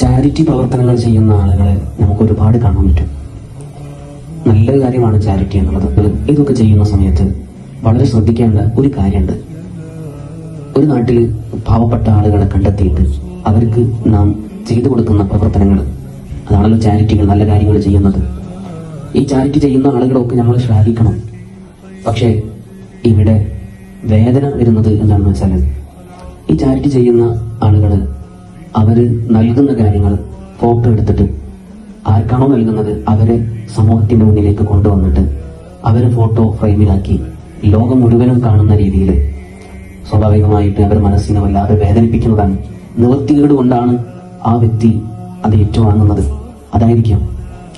Charity പ്രവർത്തനങ്ങൾ ചെയ്യുന്ന ആളുകളെ നമുക്ക് ഒരുപാട് കാണാൻ പറ്റും. നല്ലൊരു കാര്യമാണ് ചാരിറ്റി എന്നുള്ളത്. ഇതൊക്കെ ചെയ്യുന്ന സമയത്ത് വളരെ ശ്രദ്ധിക്കേണ്ട ഒരു കാര്യമുണ്ട്. ഒരു നാട്ടിൽ പാവപ്പെട്ട ആളുകളെ കണ്ടെത്തിയിട്ട് അവർക്ക് നാം ചെയ്തു കൊടുക്കുന്ന പ്രവർത്തനങ്ങൾ, അതാണല്ലോ ചാരിറ്റികൾ, നല്ല കാര്യങ്ങൾ ചെയ്യുന്നത്. ഈ ചാരിറ്റി ചെയ്യുന്ന ആളുകളൊക്കെ നമ്മൾ ശ്ലാഘിക്കണം. പക്ഷേ ഇവിടെ വേദന വരുന്നത് എന്താണെന്ന് വെച്ചാൽ, ഈ ചാരിറ്റി ചെയ്യുന്ന ആളുകൾ അവര് നൽകുന്ന കാര്യങ്ങൾ ഫോട്ടോ എടുത്തിട്ട് ആർക്കാണോ നൽകുന്നത് അവരെ സമൂഹത്തിന്റെ മുന്നിലേക്ക് കൊണ്ടുവന്നിട്ട് അവരെ ഫോട്ടോ ഫ്രെയിമിലാക്കി ലോകം മുഴുവനും കാണുന്ന രീതിയിൽ സ്വാഭാവികമായിട്ട് അവർ മനസ്സിനെ വല്ലാതെ വേദനിപ്പിക്കുന്നതാണ്. നിവൃത്തികേട് കൊണ്ടാണ് ആ വ്യക്തി അത് ഏറ്റുവാങ്ങുന്നത്. അതായിരിക്കും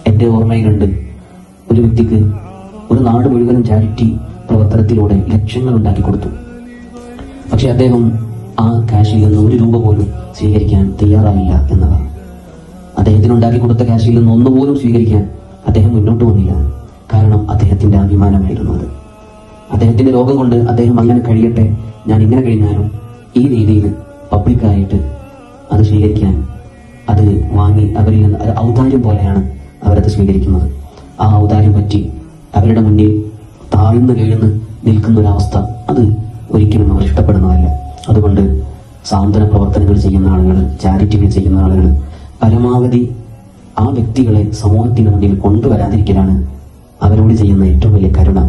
എന്റെ ഓർമ്മയിലുണ്ട്, ഒരു വ്യക്തിക്ക് ഒരു നാട് മുഴുവനും ചാരിറ്റി പ്രവർത്തനത്തിലൂടെ ലക്ഷങ്ങൾ ഉണ്ടാക്കി കൊടുത്തു. പക്ഷെ അദ്ദേഹം ആ കാശിൽ നിന്ന് 1 രൂപ പോലും സ്വീകരിക്കാൻ തയ്യാറായില്ല എന്നതാണ്. അദ്ദേഹത്തിന് ഉണ്ടാക്കി കൊടുത്ത കാശിൽ നിന്ന് ഒന്നുപോലും സ്വീകരിക്കാൻ അദ്ദേഹം മുന്നോട്ട് വന്നില്ല. കാരണം അദ്ദേഹത്തിന്റെ അഭിമാനമായിരുന്നു അത്. അദ്ദേഹത്തിന്റെ രോഗം കൊണ്ട് അദ്ദേഹം അങ്ങനെ കഴിയട്ടെ, ഞാൻ ഇങ്ങനെ കഴിഞ്ഞാലും ഈ രീതിയിൽ പബ്ലിക്കായിട്ട് അത് സ്വീകരിക്കാൻ, അത് വാങ്ങി അവരിൽ നിന്ന് അത് ഔദാര്യം പോലെയാണ് അവരത് സ്വീകരിക്കുന്നത്. ആ ഔദാര്യം പറ്റി അവരുടെ മുന്നിൽ താഴ്ന്നു വീഴുന്ന് നിൽക്കുന്ന ഒരവസ്ഥ അത് ഒരിക്കലും അവർ ഇഷ്ടപ്പെടുന്നതല്ല. അതുകൊണ്ട് സാന്ത്വന പ്രവർത്തനങ്ങൾ ചെയ്യുന്ന ആളുകൾ, ചാരിറ്റികൾ ചെയ്യുന്ന ആളുകൾ പരമാവധി ആ വ്യക്തികളെ സമൂഹത്തിന് മുന്നിൽ കൊണ്ടുവരാതിരിക്കലാണ് അവരോട് ചെയ്യുന്ന ഏറ്റവും വലിയ കരുണ.